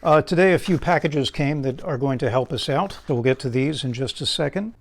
Today a few packages came that are going to help us out. So we'll get to these in just a second.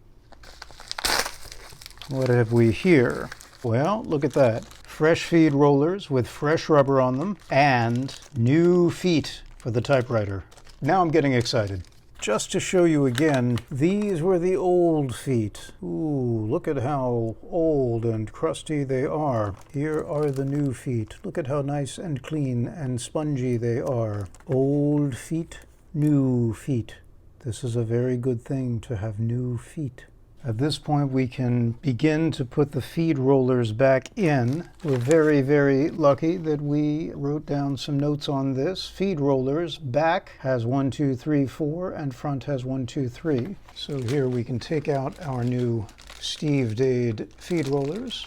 What have we here? Well, look at that. Fresh feed rollers with fresh rubber on them and new feet for the typewriter. Now I'm getting excited. Just to show you again, these were the old feet. Ooh, look at how old and crusty they are. Here are the new feet. Look at how nice and clean and spongy they are. Old feet, new feet. This is a very good thing to have new feet. At this point, we can begin to put the feed rollers back in. We're very, very lucky that we wrote down some notes on this. Feed rollers, back has 1, 2, 3, 4, and front has 1, 2, 3. So here we can take out our new Steve Dade feed rollers.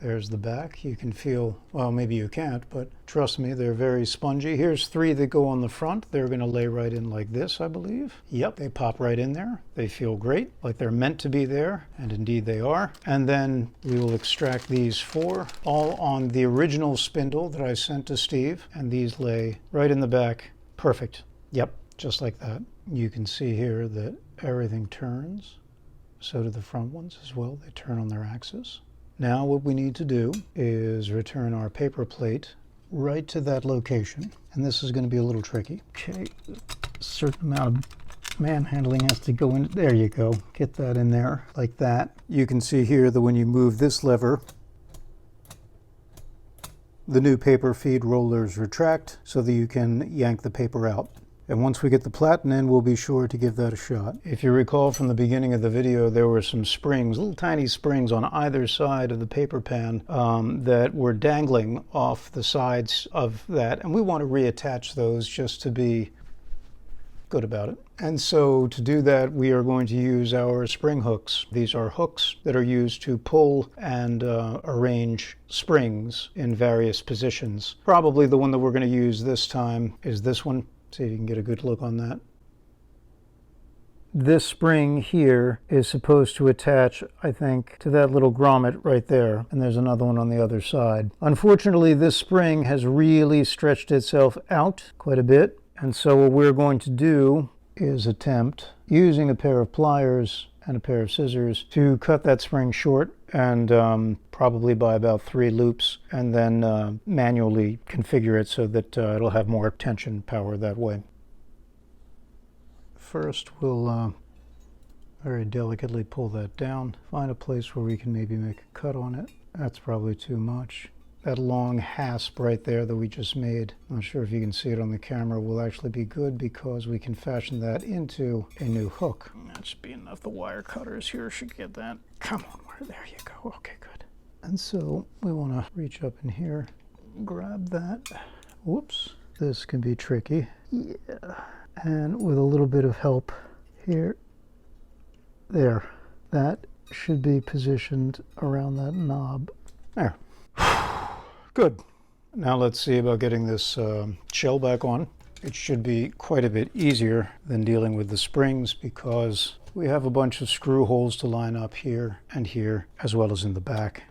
There's the back. You can feel, well, maybe you can't, but trust me, they're very spongy. Here's 3 that go on the front. They're going to lay right in like this, I believe. Yep, they pop right in there. They feel great, like they're meant to be there, and indeed they are. And then we will extract these 4, all on the original spindle that I sent to Steve, and these lay right in the back. Perfect. Yep, just like that. You can see here that everything turns. So do the front ones as well. They turn on their axis. Now what we need to do is return our paper plate right to that location. And this is going to be a little tricky. Okay, a certain amount of manhandling has to go in. There you go. Get that in there like that. You can see here that when you move this lever, the new paper feed rollers retract so that you can yank the paper out. And once we get the platen in, we'll be sure to give that a shot. If you recall from the beginning of the video, there were some springs, little tiny springs on either side of the paper pan that were dangling off the sides of that. And we want to reattach those just to be good about it. And so to do that, we are going to use our spring hooks. These are hooks that are used to pull and arrange springs in various positions. Probably the one that we're going to use this time is this one. See if you can get a good look on that. This spring here is supposed to attach, I think, to that little grommet right there. And there's another one on the other side. Unfortunately, this spring has really stretched itself out quite a bit. And so what we're going to do is attempt, using a pair of pliers and a pair of scissors, to cut that spring short and probably by about 3 loops, and then manually configure it so that it'll have more tension power that way. First, we'll very delicately pull that down, find a place where we can maybe make a cut on it. That's probably too much. That long hasp right there that we just made, I'm not sure if you can see it on the camera, will actually be good because we can fashion that into a new hook. That should be enough. The wire cutters here should get that. Come on, there you go. Okay, good. And so we want to reach up in here, grab that. Whoops, this can be tricky. Yeah, and with a little bit of help here, there. That should be positioned around that knob. There. Good. Now let's see about getting this shell back on. It should be quite a bit easier than dealing with the springs because we have a bunch of screw holes to line up here and here, as well as in the back.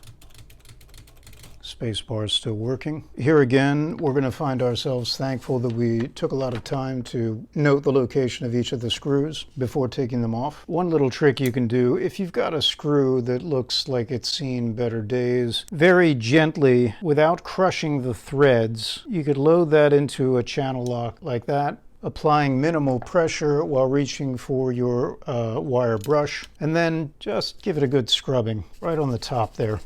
Space bar is still working. Here again, we're going to find ourselves thankful that we took a lot of time to note the location of each of the screws before taking them off. One little trick you can do, if you've got a screw that looks like it's seen better days, very gently, without crushing the threads, you could load that into a channel lock like that, applying minimal pressure while reaching for your wire brush, and then just give it a good scrubbing right on the top there.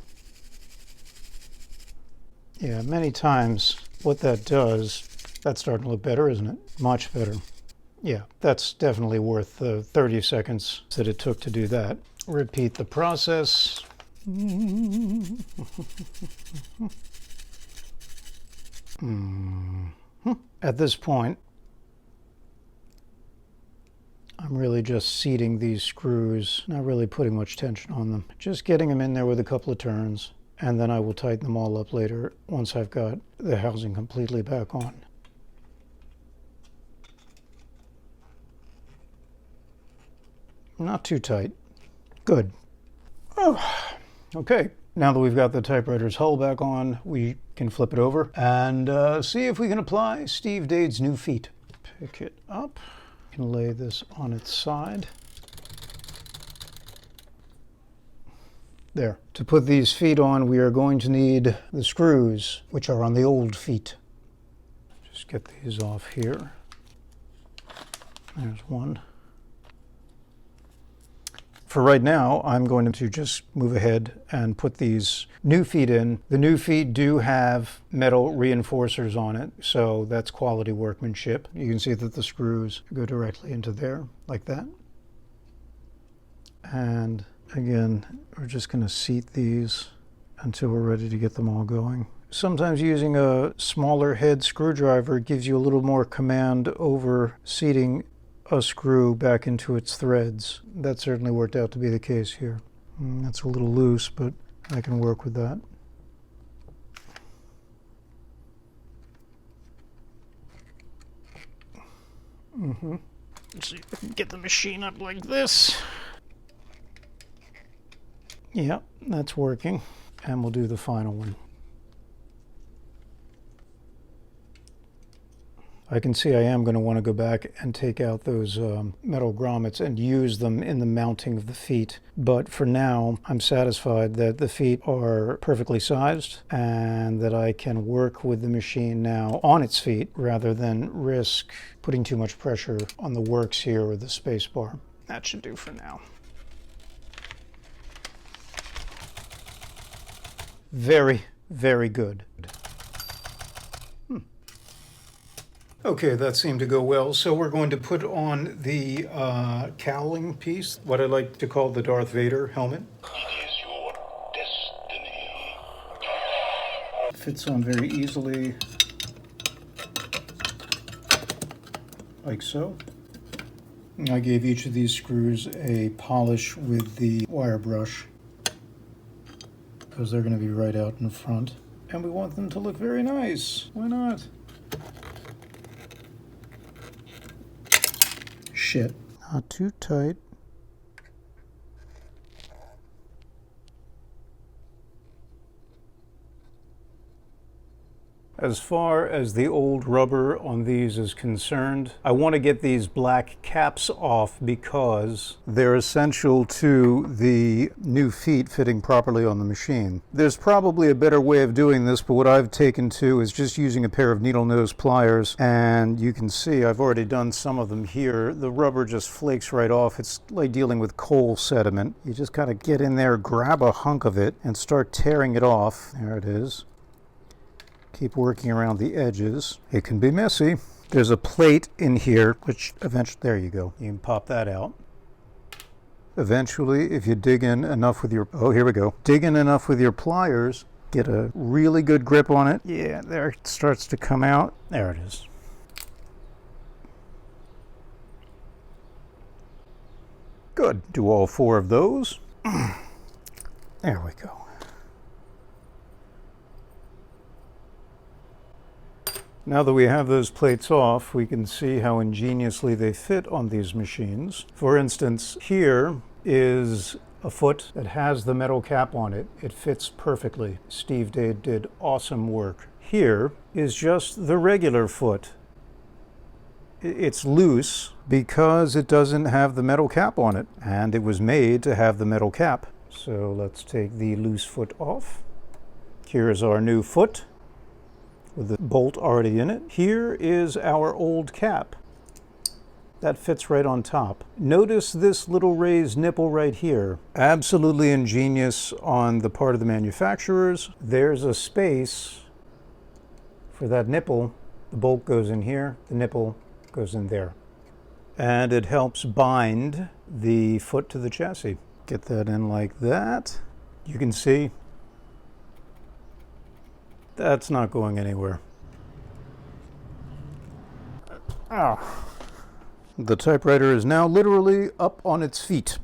Yeah, many times what that does, that's starting to look better, isn't it? Much better. Yeah, that's definitely worth the 30 seconds that it took to do that. Repeat the process. At this point, I'm really just seating these screws, not really putting much tension on them. Just getting them in there with a couple of turns. And then I will tighten them all up later once I've got the housing completely back on. Not too tight. Good. Oh, okay. Now that we've got the typewriter's hull back on, we can flip it over and see if we can apply Steve Dade's new feet. Pick it up and lay this on its side. There. To put these feet on, we are going to need the screws, which are on the old feet. Just get these off here. There's one. For right now, I'm going to just move ahead and put these new feet in. The new feet do have metal reinforcers on it, so that's quality workmanship. You can see that the screws go directly into there, like that. And again, we're just going to seat these until we're ready to get them all going. Sometimes using a smaller head screwdriver gives you a little more command over seating a screw back into its threads. That certainly worked out to be the case here. That's a little loose, but I can work with that. Let's see if I can get the machine up like this. Yeah, that's working. And we'll do the final one. I can see I am going to want to go back and take out those metal grommets and use them in the mounting of the feet. But for now, I'm satisfied that the feet are perfectly sized and that I can work with the machine now on its feet rather than risk putting too much pressure on the works here or the space bar. That should do for now. Very, very good. Okay, that seemed to go well. So we're going to put on the cowling piece, what I like to call the Darth Vader helmet. It is your destiny. It fits on very easily, like so. I gave each of these screws a polish with the wire brush because they're going to be right out in front. And we want them to look very nice. Why not? Shit. Not too tight. As far as the old rubber on these is concerned, I want to get these black caps off because they're essential to the new feet fitting properly on the machine. There's probably a better way of doing this, but what I've taken to is just using a pair of needle nose pliers, and you can see I've already done some of them here. The rubber just flakes right off. It's like dealing with coal sediment. You just kind of get in there, grab a hunk of it, and start tearing it off. There it is. Keep working around the edges. It can be messy. There's a plate in here, which eventually, there you go. You can pop that out. Eventually, if you dig in enough with your, oh, here we go. Dig in enough with your pliers, get a really good grip on it. Yeah, there it starts to come out. There it is. Good. Do all 4 of those. There we go. Now that we have those plates off, we can see how ingeniously they fit on these machines. For instance, here is a foot that has the metal cap on it. It fits perfectly. Steve did awesome work. Here is just the regular foot. It's loose because it doesn't have the metal cap on it, and it was made to have the metal cap. So let's take the loose foot off. Here's our new foot with the bolt already in it. Here is our old cap. That fits right on top. Notice this little raised nipple right here. Absolutely ingenious on the part of the manufacturers. There's a space for that nipple. The bolt goes in here, the nipple goes in there. And it helps bind the foot to the chassis. Get that in like that. You can see that's not going anywhere. The typewriter is now literally up on its feet.